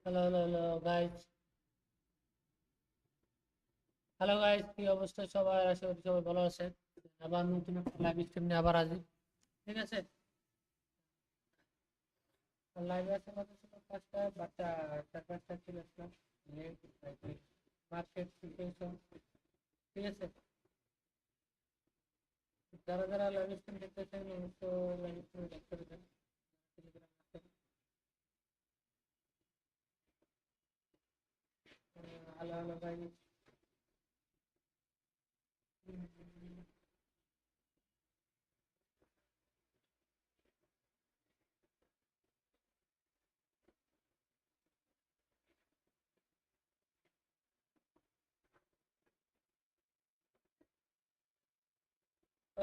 Hello hello hello guys. Hello guys, কি অবস্থা সবাই? আশা করি সবাই ভালো আছে। আবার নতুন একটা লাইভ স্ট্রিম নিয়ে আবার আসি। ঠিক আছে, লাইভে আসার কথা ছিল পাঁচটা, বাট চার পাঁচটা ছিল লেট মার্কেট সিচুয়েশন। ঠিক আছে, যারা যারা লাইভ স্ট্রিম দেখতেছেন অবশ্য লাইভ স্ট্রিম দেখতে দেবেন। টেলিগ্রাম আছে। Hello hello guys.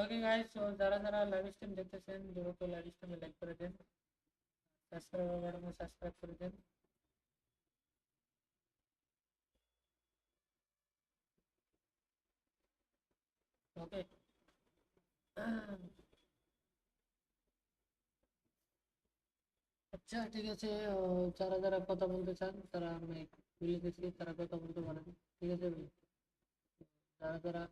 Okay guys, তো যারা যারা লাইভ স্ট্রিম দেখতেছেন দ্রুত লাইভ স্ট্রিমে লাইক করে দেন, সাবস্ক্রাইব বাটনে সাবস্ক্রাইব করে দেন। ওকে, আচ্ছা ঠিক আছে। যারা যারা কথা বলতে চান তারা আমি বলে দিচ্ছি, তারা কথা বলতে পারেন। ঠিক আছে ভাই? যারা যারা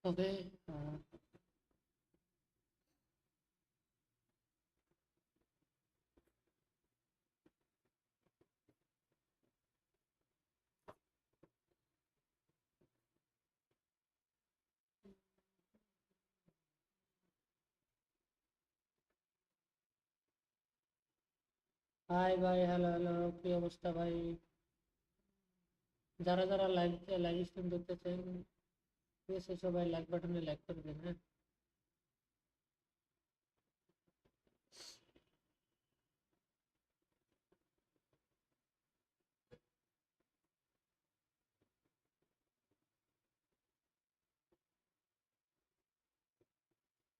ওকে। হাই ভাই, হ্যালো হ্যালো, কি অবস্থা ভাই? যারা যারা লাইভ লাইভ স্ট্রিম দেখতেছেন, ঠিক আছে, সবাই লাইক বাটনে লাইক করে দেন, হ্যাঁ।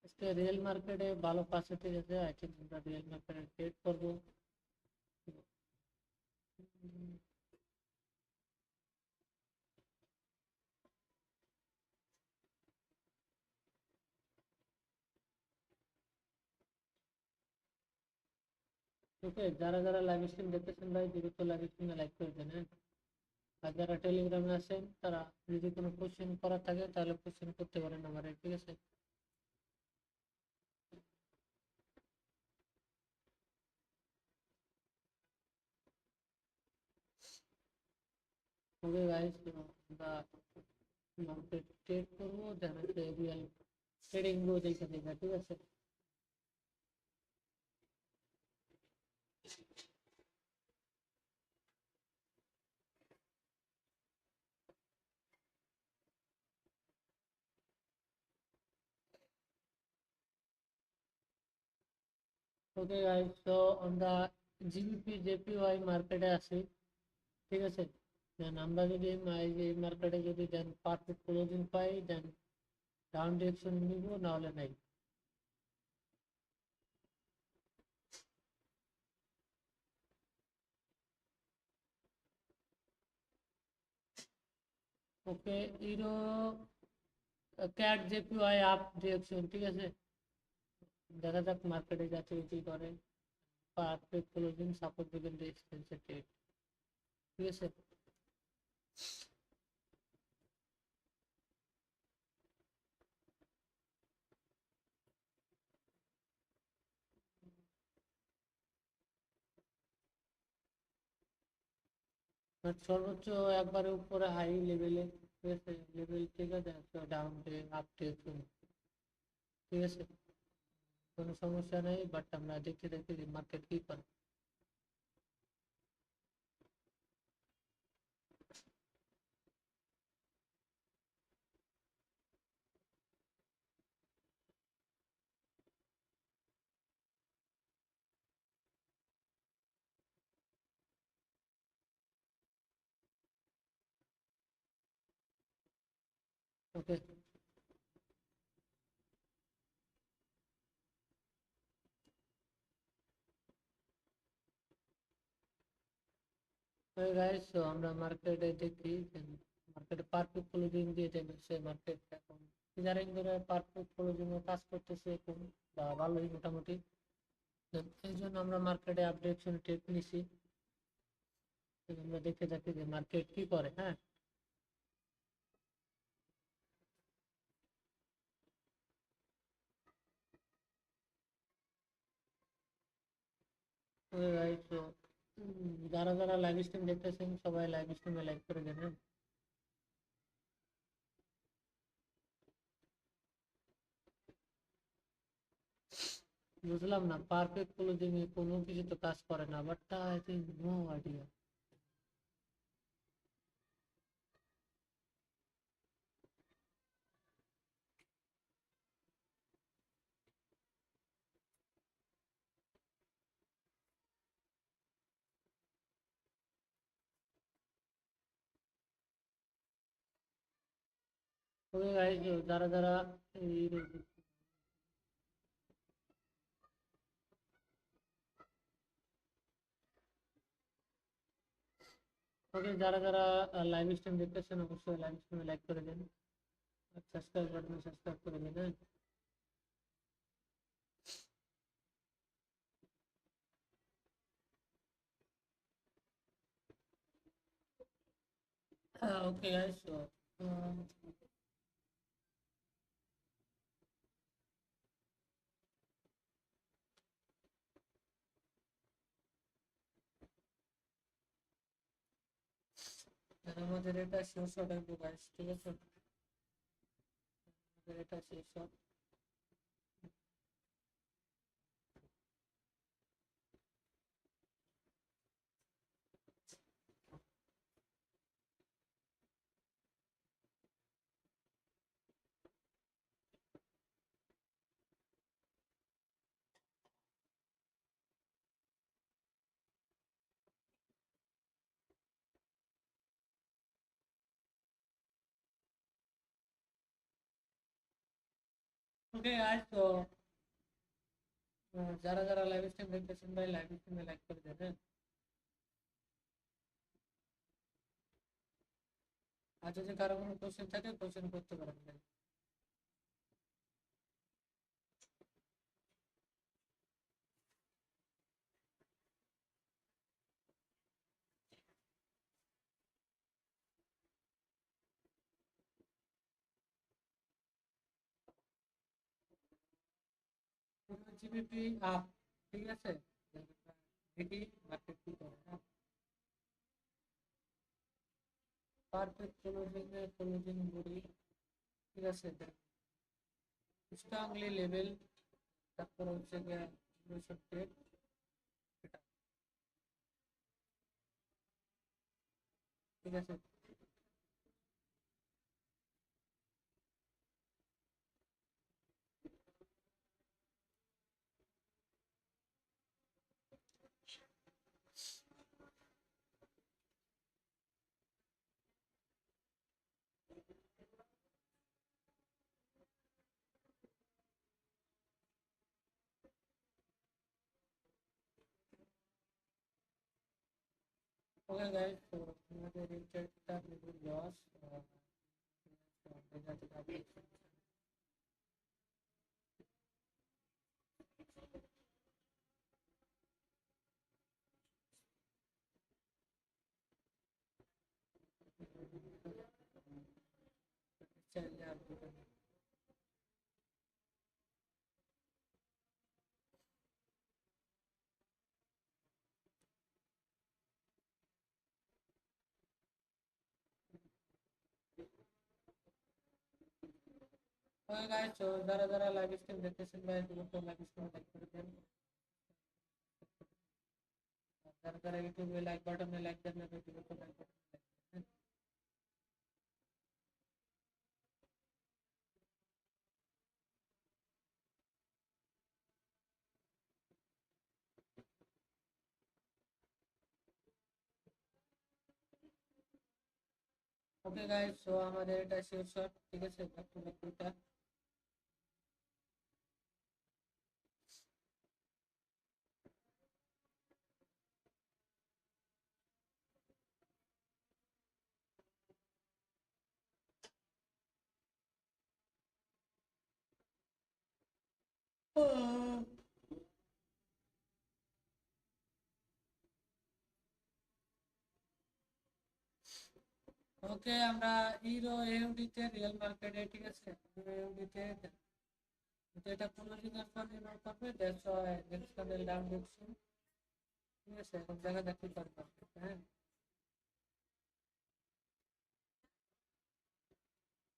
আজকে রিয়েল মার্কেটে ভালো পার্সেন্টেজ আছে। আই থিঙ্ক আমরা রিয়েল মার্কেটে ট্রেড করবো। ওকে, যারা যারা লাইভ স্ট্রিম দেখতেছেন ভাই দ্রুত লাইভ স্ট্রিমে লাইক করে দেন, হ্যাঁ। আর যারা টেলিগ্রামে আছেন তারা যদি কোনো কোশ্চেন করার থাকে তাহলে কোশ্চেন করতে পারেন আমারে, ঠিক আছে? ওকে গাইস, আমরা মার্কেট ট্রেড করবো, দেন হচ্ছে রিয়েল ট্রেডিং গুলো দেখে দেখে, ঠিক আছে? ওকে গাইস, তো আমরা জিবিপি জেপিওয়াই মার্কেটে আছি, ঠিক আছে? দেন আমরা যদি এই মার্কেটে যদি দেন পারফেক্ট ক্লোজিং পাই, দেন ডাউন ডিরেকশন নিব, নাহলে নাই। Okay, euro CAD JPY up direction, ঠিক আছে? দেখা যাক মার্কেটে যাচ্ছে কি করে। পারফেক্ট ক্লোজিং সাপোর্ট দিবেন রেজিস্ট্যান্সের ট্রেড, ঠিক আছে? বাট সর্বোচ্চ একবারে উপরে হাই লেভেলে, ঠিক আছে? লেভেল ঠিক আছে, ডাউন ট্রেড আপ ট্রেড, ঠিক আছে? কোনো সমস্যা নেই, বাট আমরা দেখতে দেখতে মার্কেট কি করে। ওকে গাইস, তো আমরা মার্কেটে দেখি, মার্কেটে পারফেক্ট ক্লোজিং দিয়ে দেন সে মার্কেট এখন যারা ধরে পারফেক্ট ক্লোজিং এ কাজ করতেছে এখন বা ভালোই মোটামুটি, তো এই জন্য আমরা মার্কেটে আপডেশন টেক নিছি। আমরা দেখে থাকি যে মার্কেট কি করে। হ্যাঁ, ওকে গাইস, তো যারা যারা লাইভ স্ট্রিম দেখতেছেন সবাই লাইভ স্ট্রিমে লাইক করে দেন, হ্যাঁ? বুঝলাম না, পারফেক্ট ক্লোজিং এ কোনো কিছু তো কাজ করে না, but I think no idea. Okay guys, যারা যারা এই ওকে যারা যারা লাইভ স্ট্রিম দেখতেছেন অবশ্যই লাইভ স্ট্রিমে লাইক করে দেন, সাবস্ক্রাইব বাটনে সাবস্ক্রাইব করে দেন, হ্যাঁ? ওকে গাইস, আমাদের এটা শেষ শট আসবে গাইস, ঠিক আছে? আমাদের এটা শেষ শট। ওকে গাইস, তো যারা যারা লাইভ স্ট্রিম দেখতেছেন ভাই লাইভ স্ট্রিমে লাইক করে দেন, হ্যাঁ? আর যদি কারো কোনো কোশ্চেন থাকে কোশ্চেন করতে পারেন ভাই। জিবিপি আপ, ঠিক আছে? দেখি মার্কেট কি করে, হ্যাঁ? পারফেক্ট ক্লোজিং এ ক্লোজিং বডি, ঠিক আছে? স্ট্রংলি লেভেল, তারপর হচ্ছে গিয়ে টেক, এটা, ঠিক আছে? ওকে গাইস, তো আমাদের এই চ্যাটটা লস, চাইলে আর দুটো নেই। ওকে গাইস, তো যারা যারা লাইভ স্ট্রিম দেখতেছেন ভাই দ্রুত লাইভ স্ট্রিম লাইক করে দেন, আর যারা যারা ইউটিউবে লাইক বাটনে লাইক দেন না দ্রুত লাইক বাটনে লাইক দেন। ওকে গাইস, তো আমাদের এটা শেষ শট, ঠিক আছে? এটা ওকে, আমরা ইউরো এউডিতে রিয়েল মার্কেটে, ঠিক আছে, ইউরো এউডিতে এটা কোন দিনের পর নির্ভর করবে, that's why next candle down direction, ঠিক আছে। এখন দেখা যাক কি করে মার্কেট, হ্যাঁ,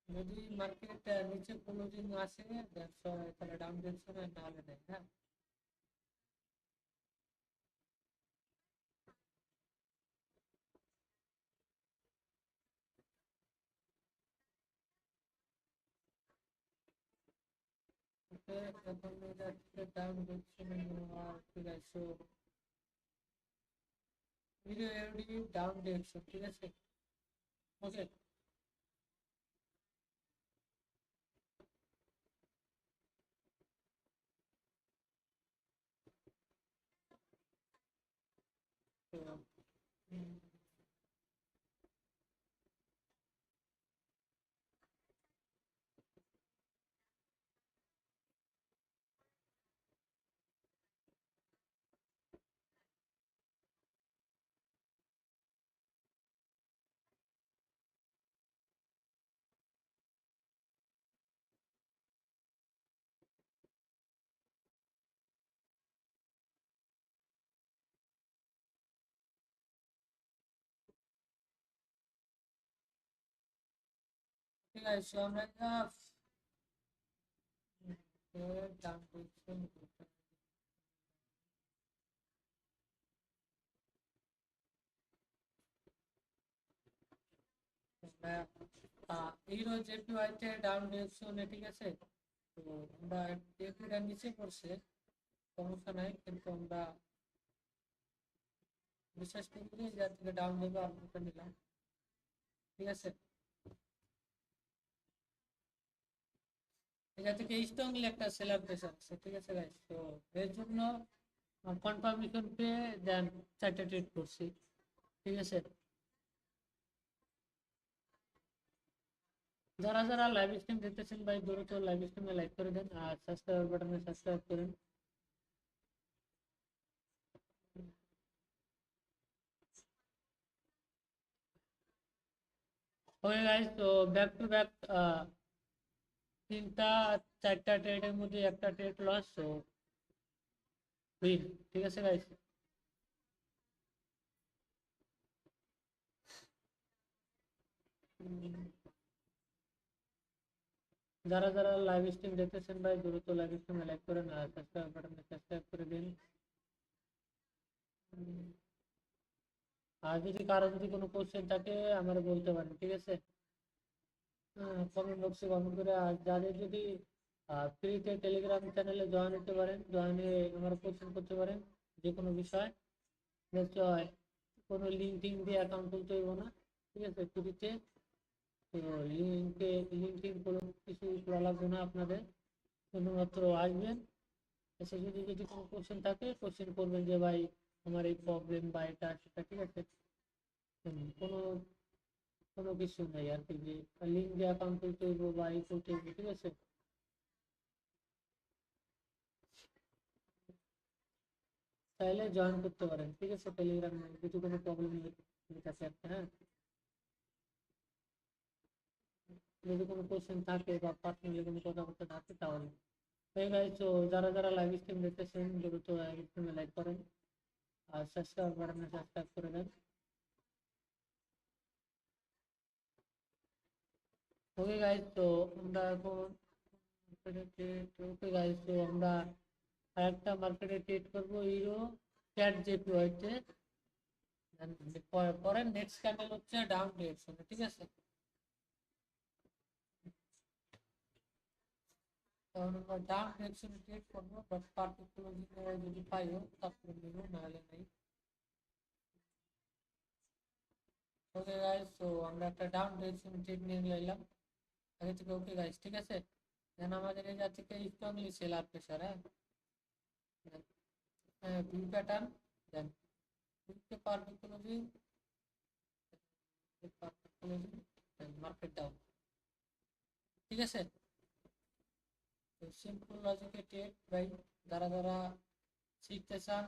যদি মার্কেট নিচে ক্লোজিং আসে দ্যাটস ওয়াই তাহলে ডাউন ডিরেকশন, আর না হলে নেই, হ্যাঁ। ওকে, এখন যাচ্ছে ডাউন ডিরেকশন, ঠিক আছে, ইউরো এউডি ডাউন ডিরেকশন, ঠিক আছে। ওকে, তো ঠিক আছে, আমরা ডাউন ডিরেকশন, ইউরো জেপিওয়াই তে ডাউন ডিরেকশনে, ঠিক আছে। তো আমরা এপিটা নিচে পড়ছে, সমস্যা নাই, কিন্তু আমরা বিশ্বাস করি যে যার থেকে ডাউন দেবে আমরা নিলাম, ঠিক আছে। এটা থেকে স্ট্রংলি একটা সেলার প্রেসার আছে, ঠিক আছে গাইস। তো এর জন্য কনফার্মেশন পেয়ে দেন চারটা ট্রেড করছি, ঠিক আছে। যারা যারা লাইভ স্ট্রিম দেখতেছেন ভাই দ্রুত লাইভ স্ট্রিমে লাইক করে দেন আর সাবস্ক্রাইব বাটনে সাবস্ক্রাইব করেন। ওকে গাইস, তো ব্যাক টু ব্যাক তিনটা চারটা ট্রেডের মধ্যে একটা ট্রেড লস, তো উইন, ঠিক আছে গাইস। যারা যারা লাইভ স্ট্রিম দেখতেছেন ভাই দ্রুত লাইভ স্ট্রিমে লাইক করেন আর সাবস্ক্রাইব বাটনে সাবস্ক্রাইব করে দিন। আর যদি কারো যদি কোনো কোশ্চেন থাকে আমার বলতে পারেন, ঠিক আছে, কমেন্ট বক্সে কমেন্ট করে। আর যাদের যদি ফ্রিতে টেলিগ্রাম চ্যানেলে জয়েন হতে পারেন, জয়েনে আমার কোশ্চেন করতে পারেন যে কোনো বিষয়, নিশ্চয় কোনো লিঙ্ক টিঙ্ক দিয়ে অ্যাকাউন্ট খুলতে হইব না, ঠিক আছে, ফ্রিতে। তো লিঙ্ক টিঙ্ক কোনো কিছু করা লাগবে না আপনাদের, শুধুমাত্র আসবেন, এসে যদি যদি কোনো কোশ্চেন থাকে কোশ্চেন করবেন যে ভাই আমার এই প্রবলেম বা এটা সেটা, ঠিক আছে। কোনো কোনো কিছু নেই আর কি, যে লিঙ্ক দিয়ে অ্যাকাউন্ট খুলতে হইব বা এই করতে হইব, ঠিক আছে। চাইলে জয়েন করতে পারেন, ঠিক আছে, টেলিগ্রামে যদি কোনো প্রবলেম আছে একটা, হ্যাঁ, যদি কোনো কোশ্চেন থাকে বা পার্সোনালি কোনো কথাবার্তা থাকে তাহলে। এই গাইস, তো যারা যারা লাইভ স্ট্রিম দেখতেছেন দ্রুত লাইভ স্ট্রিমে লাইক করেন আর সাবস্ক্রাইব বাটনে সাবস্ক্রাইব করে দেন। ওকে গাইস, তো আমরা এখন ওকে গাইস, তো আমরা আরেকটা মার্কেটে ট্রেড করবো ইউরো ক্যাট জেপি হইতে, পরের নেক্সট ক্যান্ডেল হচ্ছে ডাউন ডিরেকশনে, ঠিক আছে। কারণ আমরা ডাউন ডিরেকশনে ট্রেড করবো, বাট পার্টিকুলার যদি পাইও তারপরে নেবো, নাহলে নেই। ওকে গাইস, তো আমরা একটা ডাউন ডিরেকশন ট্রেড নিয়ে নিলাম আগে থেকে, ওকে গাইস, ঠিক আছে। দেন আমাদের এই যা থেকে স্ট্রংলি সেলার প্রেসার, হ্যাঁ, ভিউ প্যাটার্ন, দেন পারপেন্ডিকুলারলি, পারপেন্ডিকুলারলি, দেন মার্কেট ডাউন, ঠিক আছে। সিম্পল লজিকে টেট ভাই, যারা যারা শিখতে চান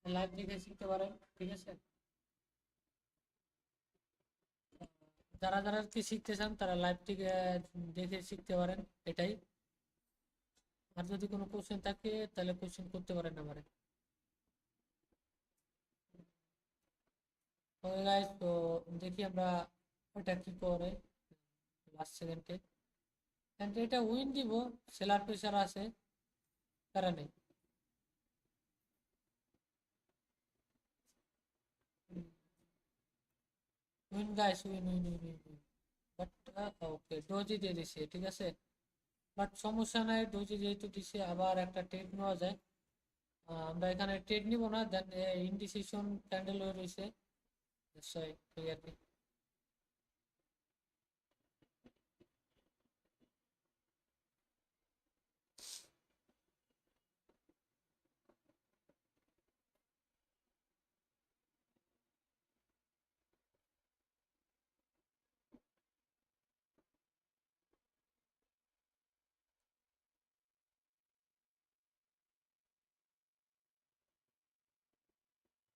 লাইভ দেখে শিখতে পারেন, ঠিক আছে। যারা যারা কি শিখতে চান তারা লাইভ থেকে দেখে শিখতে পারেন, এটাই। আর যদি কোনো কোশ্চেন থাকে তাহলে কোশ্চেন করতে পারেন আমারে। ওকে গাইস, তো দেখি আমরা ওটা কি করে লাস্ট সেকেন্ডে। এটা উইন দিব, সেলার প্রেসার আছে, তারা নেই। Win guys, win win win win. But okay, doji দিয়ে দিছে, ঠিক আছে। বাট সমস্যা নাই, ডোজি যেহেতু দিছে আবার একটা ট্রেড নেওয়া যায়। আমরা এখানে ট্রেড নিব না, দেন ইনডিসিশন ক্যান্ডেল হয়ে রয়েছে, নিশ্চয়ই ঠিক আর কি।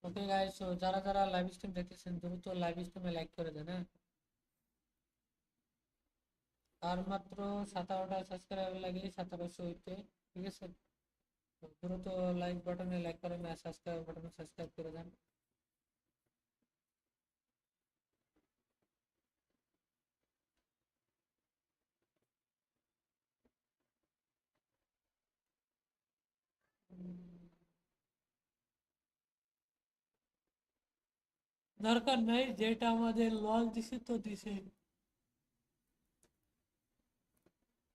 ওকে গাইস, তো যারা যারা লাইভ স্ট্রিম দেখতেছেন দ্রুত লাইভ স্ট্রিমে লাইক করে দেন, হ্যাঁ। আর মাত্র 17টা সাবস্ক্রাইবার লাগে, 1700 হইতে, ঠিক আছে। তো দ্রুত লাইক বাটনে লাইক করেন আর সাবস্ক্রাইব বাটনে সাবস্ক্রাইব করে দেন। দরকার নাই, যেটা আমাদের লস দিছে তো দিছে,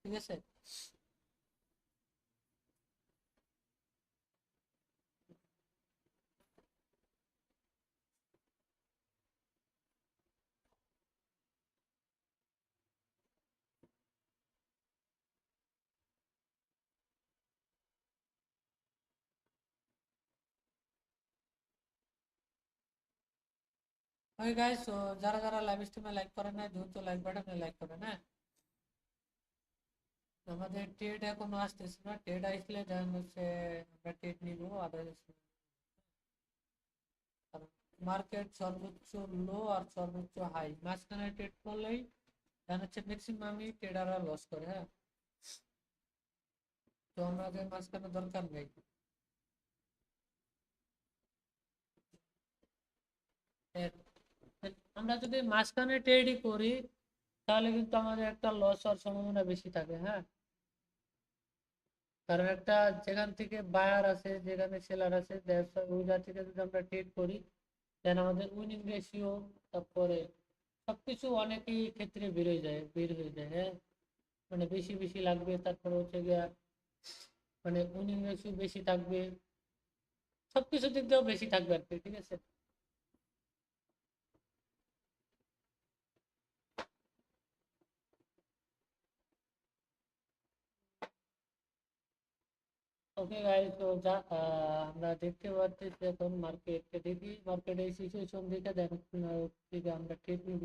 ঠিক আছে। ওকে গাইস, তো যারা যারা লাইভ স্ট্রিমে লাইক করেন না দ্রুত লাইক বাটনে লাইক করেন, হ্যাঁ। আমাদের ট্রেড এখনো আসতেছে না, ট্রেড আসলে দেন হচ্ছে আমরা ট্রেড নিব, আদারওয়াইজ মার্কেট সর্বোচ্চ লো আর সর্বোচ্চ হাই মাঝখানে ট্রেড করলেই দেন হচ্ছে ম্যাক্সিমামই ট্রেডাররা লস করে, হ্যাঁ। তো আমাদের মাঝখানে দরকার নেই। এর- আমরা যদি মাঝখানে ট্রেডই করি তাহলে কিন্তু আমাদের একটা লস হওয়ার সম্ভাবনা বেশি থাকে, হ্যাঁ। কারণ একটা যেখান থেকে বায়ার আছে, যেখানে সেলার আছে, ওই জায়গা থেকে যদি আমরা ট্রেড করি দেন আমাদের উইনিং রেশিও, তারপরে সবকিছু অনেকই ক্ষেত্রে বের হয়ে যায়, হ্যাঁ। মানে বেশি বেশি লাগবে, তারপরে হচ্ছে গিয়া মানে উইনিং রেশিও বেশি থাকবে, সবকিছু দিক দিয়েও বেশি থাকবে আর কি, ঠিক আছে। ওকে গাইস, তো যা আমরা দেখতে পাচ্ছি যে এখন মার্কেটকে দেখি, মার্কেটের সিচুয়েশন দেখে দেন থেকে আমরা ট্রেড নিব।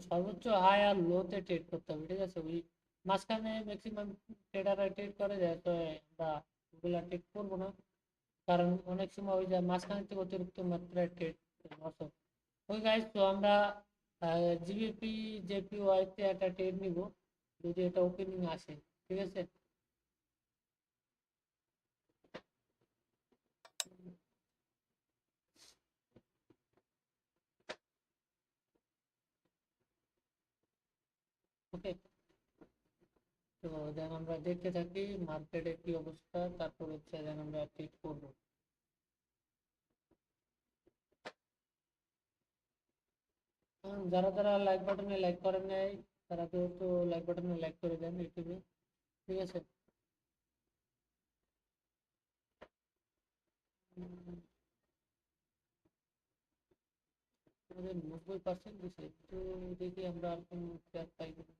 সর্বোচ্চ হাই আর লোতে ট্রেড করতে হবে, ঠিক আছে। ওই মাঝখানে ম্যাক্সিমাম ট্রেডাররা ট্রেড করে যায়, তো আমরা ওগুলা ট্রেড করবো না, কারণ অনেক সময় ওই যে মাঝখানে থেকে অতিরিক্ত মাত্রায় ট্রেড লস হয়। ওই গাইস, তো আমরা জিবিপি জেপিওয়াই তে একটা ট্রেড নিব, যদি এটা ওপেনিং আসে, ঠিক আছে। ওকে, তো দেন আমরা দেখতে থাকি মার্কেটের কি অবস্থা, তারপর হচ্ছে দেন আমরা ট্রেড করবো। যারা যারা লাইক বাটনে লাইক করেন নাই তারা তো লাইক বাটনে লাইক করে দেন ইউটিউবে, ঠিক আছে। আমাদের 90% দিছে, তো দেখি আমরা আর কোন পেয়ার পাই কিনা।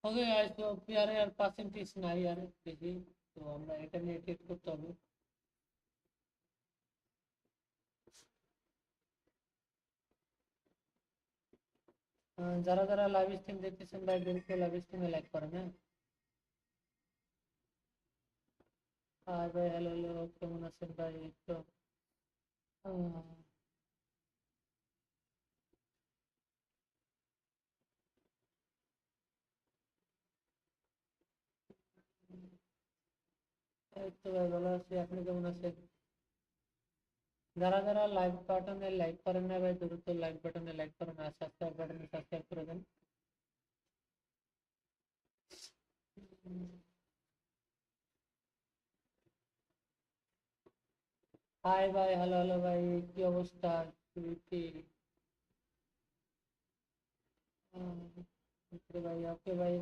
ওকে গাইস, তো পেয়ারে আর পার্সেন্টেজ নাই আর বেশি, তো আমরা এটা নিয়ে ট্রেড করতে হবে। যারা যারা লাইভ স্ট্রিম দেখতেছেন ভাই, দ্রুত লাইভ স্ট্রিমে লাইক করেন, হ্যাঁ। হাই ভাই, হ্যালো হ্যালো, কেমন আছেন ভাই? এই তো আহ, এই তো ভাই ভালো আছি, আপনি কেমন আছেন? যারা যারা লাইক বাটনে লাইক করেন না ভাই, দ্রুত লাইক বাটনে লাইক করেন আর সাবস্ক্রাইব বাটনে সাবস্ক্রাইব করে দেন। হাই ভাই, হ্যালো হ্যালো ভাই, কি অবস্থা? কি ওকে ভাই, ওকে ভাই।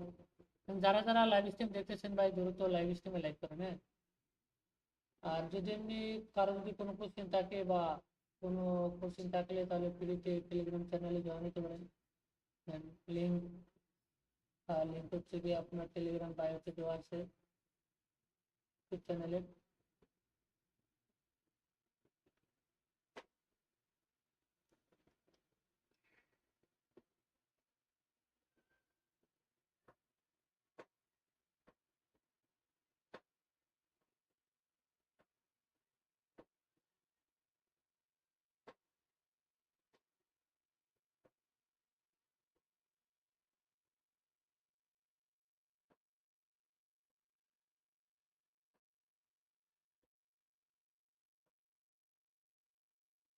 যারা যারা লাইভ স্ট্রিম দেখতেছেন ভাই, দ্রুত লাইভ স্ট্রিমে লাইক করেন, হ্যাঁ। আর যদি এমনি কারো যদি কোনো কোশ্চেন থাকে বা কোনো কোশ্চেন থাকলে, তাহলে ফ্রিতে টেলিগ্রাম চ্যানেলে জয়েন হতে পারেন। লিঙ্ক লিঙ্ক হচ্ছে কি আপনার টেলিগ্রাম বায়োতে দেওয়া আছে চ্যানেলে।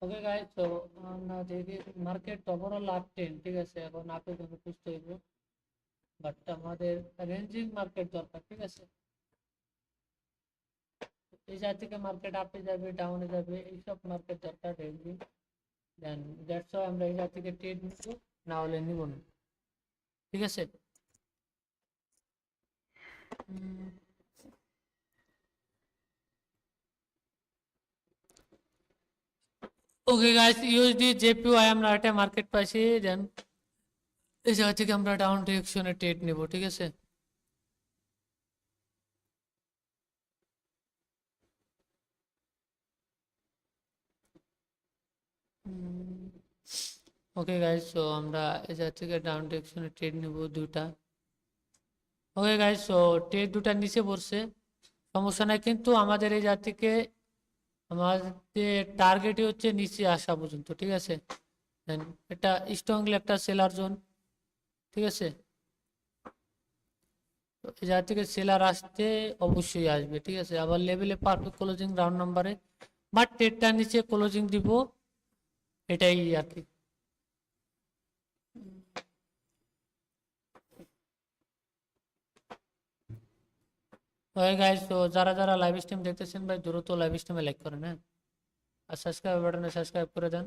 ওকে গাইস, তো আমরা দেখি মার্কেট ওভারঅল আপ 10, ঠিক আছে, এখন আপের জন্য পুষ্ট হইব, বাট আমাদের রেঞ্জিং মার্কেট দরকার, ঠিক আছে। এই জায়গা থেকে মার্কেট আপে যাবে, ডাউনে যাবে, এইসব মার্কেট দরকার রেঞ্জিং। দেন দ্যাটস ওয়াই আমরা এই জায়গা থেকে ট্রেড নিব, না হলে নিব না, ঠিক আছে। ওকে গাইস, ইউএসডি জেপিওয়াই আমরা একটা মার্কেট পাইছি, দেন এই জায়গা থেকে আমরা ডাউন ডিরেকশনে ট্রেড নিব, ঠিক আছে। ওকে গাইস, তো আমরা এই জায়গা থেকে ডাউন ডিরেকশনে ট্রেড নিব দুটা। ওকে গাইস, তো ট্রেড দুটা নিচে পড়ছে, সমস্যা নাই, কিন্তু আমাদের এই জায়গা থেকে আমাদের টার্গেটই হচ্ছে নিচে আসা পর্যন্ত, ঠিক আছে। দেন এটা স্ট্রংলি একটা সেলার জোন, ঠিক আছে। তো এই জায়গা থেকে সেলার আসতে অবশ্যই আসবে, ঠিক আছে। আবার লেভেলে পারফেক্ট ক্লোজিং রাউন্ড নাম্বারে, বাট ট্রেডটা নিচে ক্লোজিং দিব, এটাই আর কি। ওকে গাইস, তো যারা যারা লাইভ স্ট্রিম দেখতেছেন ভাই, দ্রুত লাইভ স্ট্রিমে লাইক করেন, হ্যাঁ। আর সাবস্ক্রাইব বাটনে সাবস্ক্রাইব করে দেন।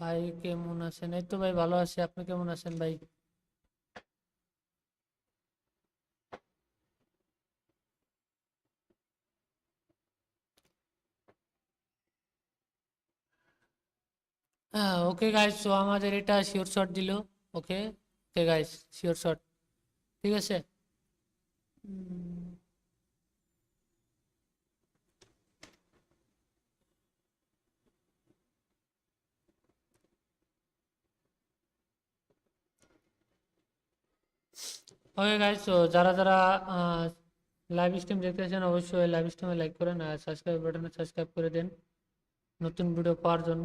ভাই কেমন আছেন? এই তো ভাই ভালো আছি, আপনি কেমন আছেন ভাই? হ্যাঁ ওকে গাইস, তো আমাদের এটা শিওর শট দিল। ওকে ওকে গাইস, শিওর শট, ঠিক আছে। ওকে গাইস, তো যারা যারা লাইভ স্ট্রিম দেখতেছেন, অবশ্যই লাইভ স্ট্রিমে লাইক করেন আর সাবস্ক্রাইব বাটনে সাবস্ক্রাইব করে দেন নতুন ভিডিও পাওয়ার জন্য।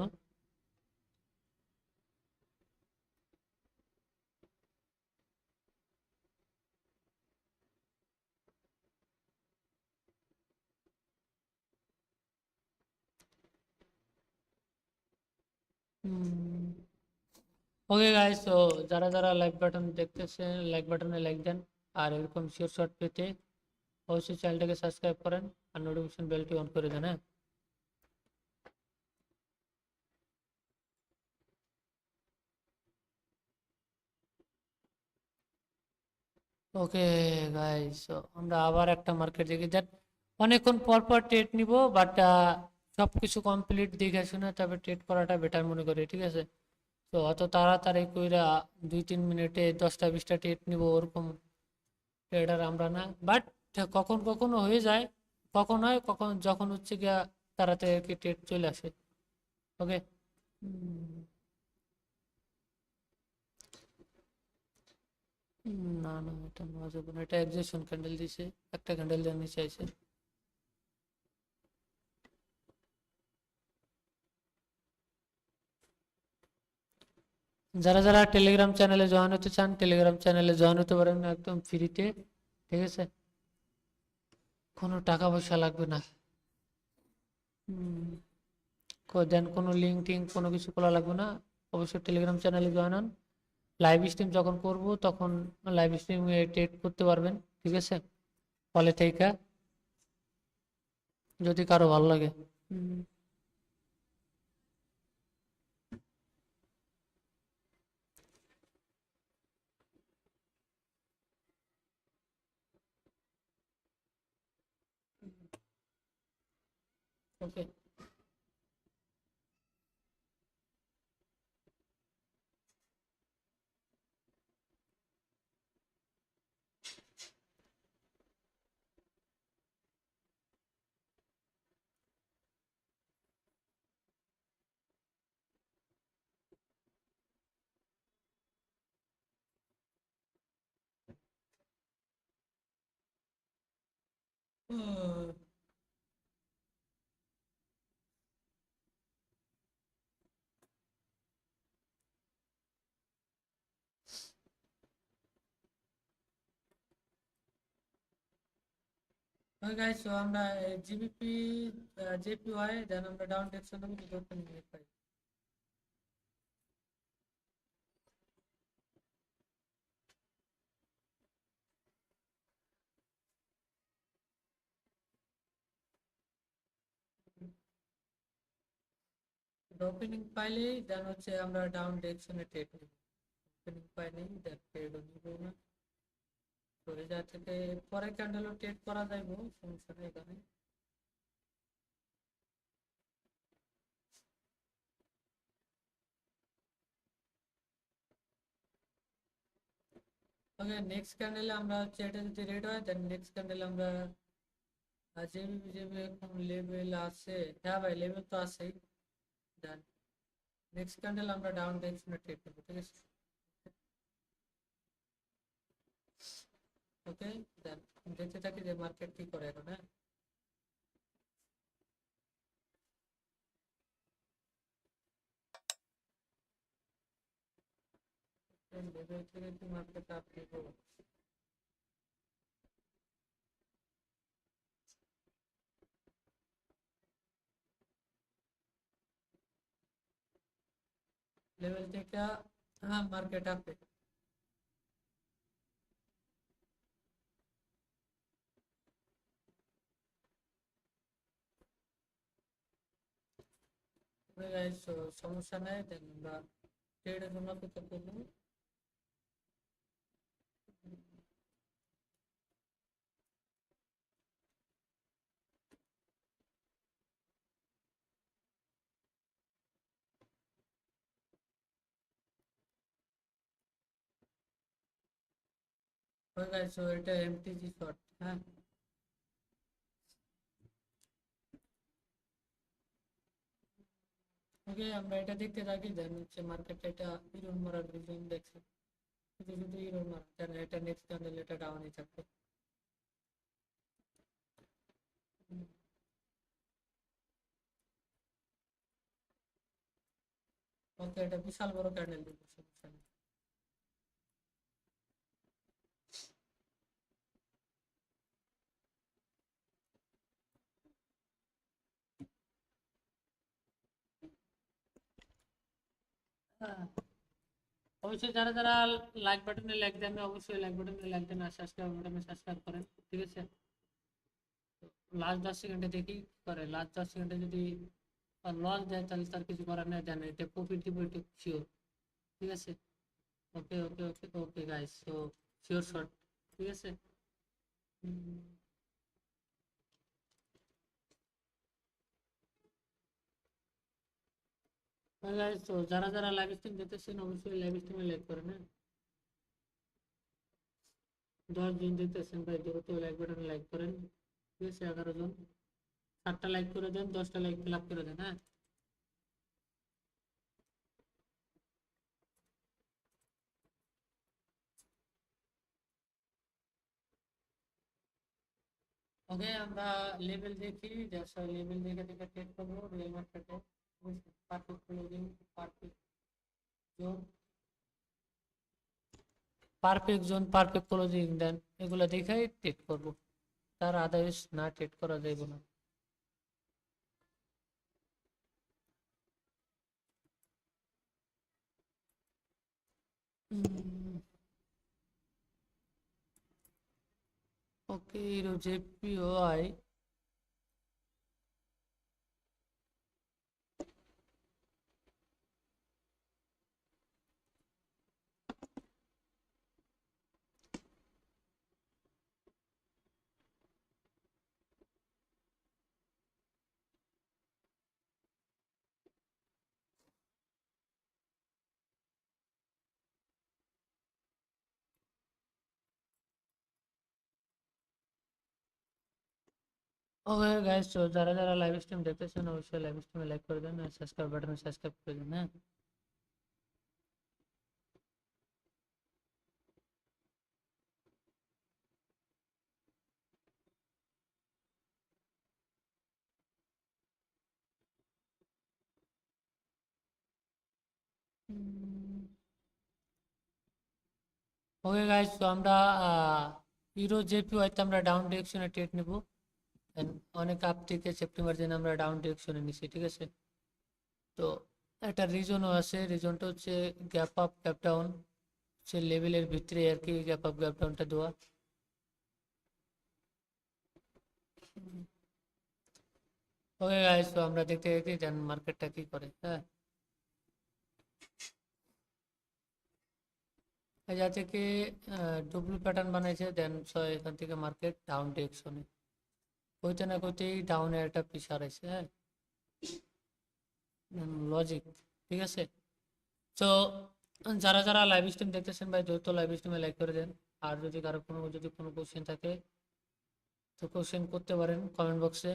ওকে গাইস, তো যারা যারা লাইক বাটন দেখতেছেন, লাইক বাটনে লাইক দেন, আর এরকম শিওর শট পেতে অবশ্যই চ্যানেলটাকে সাবস্ক্রাইব করেন আর নোটিফিকেশন বেলটি অন করে দেন, হ্যাঁ। ওকে গাইস, আমরা আবার একটা মার্কেট দেখি, দ্যাট অনেকক্ষণ পর পর ট্রেড নিব, বাট সবকিছু কমপ্লিট দেখে শুনে তবে ট্রেড করাটা বেটার মনে করি, ঠিক আছে। তো অত তাড়াতাড়ি কইরা 2-3 মিনিটে 10টা 20টা টেট নিব ওরকম ট্রেডার আমরা না। বাট কখন কখনো হয়ে যায়, কখন হয় কখন যখন হচ্ছে গিয়া তাড়াতাড়ি আর কি টেট চলে আসে। ওকে। না না, এটা নেওয়া যাবে না, এটা এক্সেশন ক্যান্ডেল দিছে, একটা ক্যান্ডেল দেওয়ার নিচে আছে। যারা যারা টেলিগ্রাম চ্যানেলে জয়েন হতে চান টেলিগ্রাম চ্যানেলে জয়েন হতে পারেন একদম ফ্রিতে, ঠিক আছে, কোনো টাকা পয়সা লাগবে না। দেন কোনো লিঙ্ক টিঙ্ক কোনো কিছু খোলা লাগবে না, অবশ্যই টেলিগ্রাম চ্যানেলে জয়েন হন। লাইভ স্ট্রিম যখন করব তখন লাইভ স্ট্রিমে ট্রেড করতে পারবেন, ঠিক আছে, ফলে থেকে যদি কারো ভালো লাগে। ওকে। ওকে গাইস, সো আমরা জিবিপি জেপিওয়াই দেন আমরা ডাউন টেকশন দেবো যদি ওপেন পাই। ওপেনিং পাইলেই দেন হচ্ছে আমরা ডাউন ডিরেকশনে ট্রেড নিব। ওপেনিং পাইলেই দেন ট্রেডও নিব না। তো এই জায়গা থেকে পরে ক্যান্ডেলও ট্রেড করা যাইব, সমস্যা নেই এখানে। ওকে, নেক্সট ক্যান্ডেলে আমরা হচ্ছে এটা যদি রেড হয় দেন নেক্সট ক্যান্ডেলে আমরা যে যে এখন লেভেল আছে, হ্যাঁ ভাই লেভেল তো আছেই, দেন নেক্সট ক্যান্ডেল আমরা ডাউন ডিরেকশনে ট্রেড করব, ঠিক আছে। ওকে, দেন দেখতে থাকি যে মার্কেট কি করে এখন। হ্যাঁ, লেভেল থেকে কি মার্কেট আপ দিব। লেভেল থেকে হ্যাঁ মার্কেট আপে। সমস্যা নাই, দেন আমরা ট্রেডের জন্য অপেক্ষা করবো। এটা এমটিজি শর্ট। হ্যাঁ, ওকে, আমরা এটা দেখতে থাকি, দেন হচ্ছে মার্কেট এটা ইরন মারার রিজন দেখছে, শুধু শুধু ইরন মারা, দেন এটা নেক্সট ক্যান্ডেল এটা ডাউনই থাকবে। ওকে, এটা বিশাল বড় ক্যান্ডেল দিব, সমস্যা নেই। হ্যাঁ, অবশ্যই যারা যারা লাইক বাটনে লাইক দেন অবশ্যই লাইক বাটনে লাইক দেন আর সাবস্ক্রাইব বাটনে সাবস্ক্রাইব করেন, ঠিক আছে। লাস্ট 10 সেকেন্ডে দেখি কি করে, লাস্ট 10 সেকেন্ডে যদি লস দেয় তাহলে তার কিছু করার নেই, দেন এটা প্রফিট দিব এটা শিওর, ঠিক আছে। Okay okay okay okay guys, so sure shot, ঠিক আছে। গাইস, তো যারা যারা লাইভ স্ট্রিম দেখতেছেন অবশ্যই লাইভ স্ট্রিমে লাইক করেন, হ্যাঁ। 10 জন দেখতেছেন ভাই, দ্রুত লাইক বাটনে লাইক করেন। ঠিক আছে, 11 জন। 7টা লাইক করে দেন, 10টা লাইক ফিল আপ করে দেন, হ্যাঁ। ওকে, আমরা লেভেল দেখি, জাস্ট লেভেল দেখে দেখে ট্রেড করবো রিয়েল মার্কেটে। Perfect closing, perfect zone, perfect zone, perfect closing then, এগুলো দেখেই ট্রেড করবো। তার আদার্স না ট্রেড করা যাইব না। ওকে, হিরো জেপিওআই। ওকে গাইস, তো যারা যারা লাইভ স্ট্রিম দেখতেছেন অবশ্যই লাইভ স্ট্রিমে লাইক করে দেন আর সাবস্ক্রাইব বাটনে সাবস্ক্রাইব করে দেন, হ্যাঁ। ওকে গাইস, তো আমরা হিরো জেপিওয়াইতে আমরা ডাউন ডিরেকশনে ট্রেড নেব। And অনেক আপ থেকে সেপ্টেম্বর দিন আমরা ডাউন ডিরেকশনে নিছি, ঠিক আছে। তো একটা রিজনও আছে, রিজনটা হচ্ছে গ্যাপ আপ গ্যাপ ডাউন, সে লেভেলের ভিতরে আর কি গ্যাপ আপ গ্যাপ ডাউনটা দেওয়া। ওকে গাইস, তো আমরা দেখতে দেখতে দেন মার্কেটটা কি করে, হ্যাঁ। যা থেকে ডব্লিউ প্যাটার্ন বানাইছে, দেন এখান থেকে মার্কেট ডাউন ডিরেকশনে কইতে না কইতেই ডাউনে একটা পিস হারাইছে, হ্যাঁ। লজিক, ঠিক আছে। তো যারা যারা লাইভ স্ট্রিম দেখতেছেন ভাই, দ্রুত লাইভ স্ট্রিমে লাইক করে দেন। আর যদি কারো কোনো কোশ্চেন থাকে তো কোশ্চেন করতে পারেন কমেন্ট বক্সে।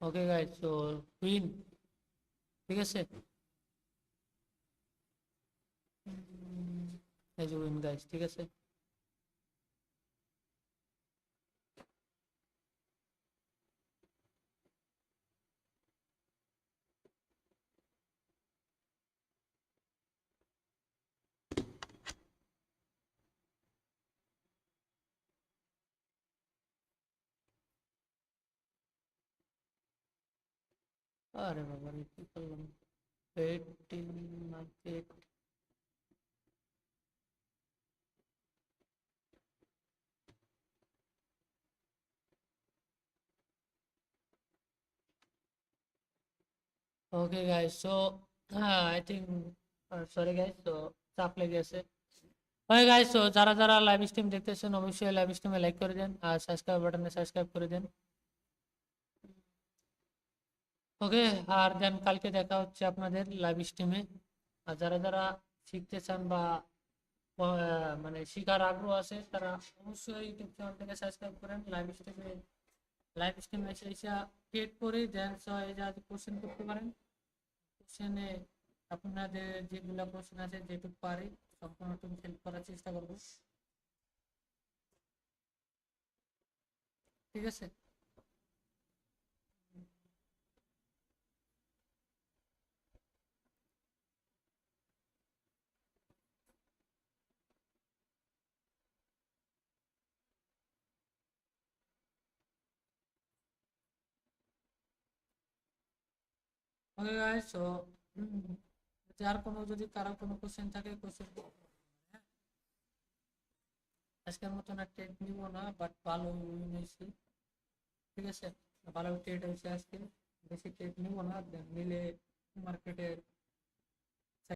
ওকে গাইস, তো উইন, ঠিক আছে। এই যে উইন গাইস, ঠিক আছে। আরে বাবা রে, কি করলাম। 18 market. Okay guys, so I think, sorry guys, তো চাপ লেগে গেছে। ওকে গাইস, তো যারা যারা লাইভ স্ট্রিম দেখতেছেন অবশ্যই লাইভ স্ট্রিমে লাইক করে দেন আর সাবস্ক্রাইব বাটনে সাবস্ক্রাইব করে দেন। ওকে, আর দেন কালকে দেখা হচ্ছে আপনাদের লাইভ স্ট্রিমে। আর যারা যারা শিখতে চান বা মানে শিখার আগ্রহ আছে তারা অবশ্যই ইউটিউব চ্যানেলটাকে সাবস্ক্রাইব করেন। লাইভ স্ট্রিমে এসে এসে ক্রিয়েট করে দেন এই যে কোশ্চেন করতে পারেন। কোশ্চেনে আপনাদের যেগুলা কোশ্চেন আছে যেটুকু পারি সম্পূর্ণটুকু হেল্প করার চেষ্টা করবো, ঠিক আছে। ওকে গাইস, সো যার কোনো যদি কারো কোনো কোশ্চেন থাকে কোশ্চেন, আজকের মতন আর ট্রেড নিব না, বাট ভালো উইন হয়েছি, ঠিক আছে। ভালো ট্রেড হয়েছে আজকে, বেশি ট্রেড নিব না, নিলে মার্কেটে